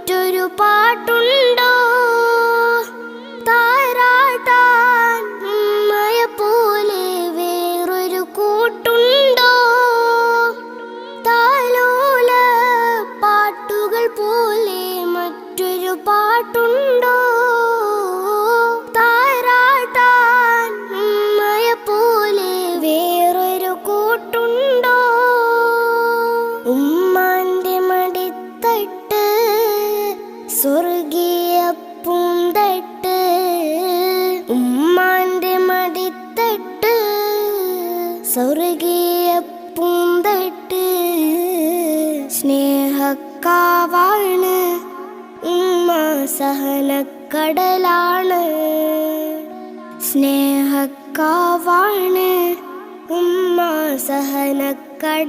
മറ്റൊരു പാട്ടുണ്ടോ? താരാട്ടാൻ ഉമ്മയെ പോലെ വേറൊരു കൂട്ടുണ്ടോ? താലോല പാട്ടുകൾ പോലെ മറ്റൊരു പാട്ടുണ്ടോ? താരാട്ടാൻ ഉമ്മയെ പോലെ വേറൊരു കൂട്ടുണ്ടോ? ഉമ്മാന്റെ മടിത്തട്ട് സ്വർഗീയ പൂന്തട്ട്, ഉമ്മാന്റെ മടിത്തട്ട് സ്വർഗീയ പൂന്തട്ട്. സ്നേഹക്കാവാണ് ഉമ്മ, സഹനക്കടലാണ്. സ്നേഹക്കാവാണ് ഉമ്മ, സഹനക്കട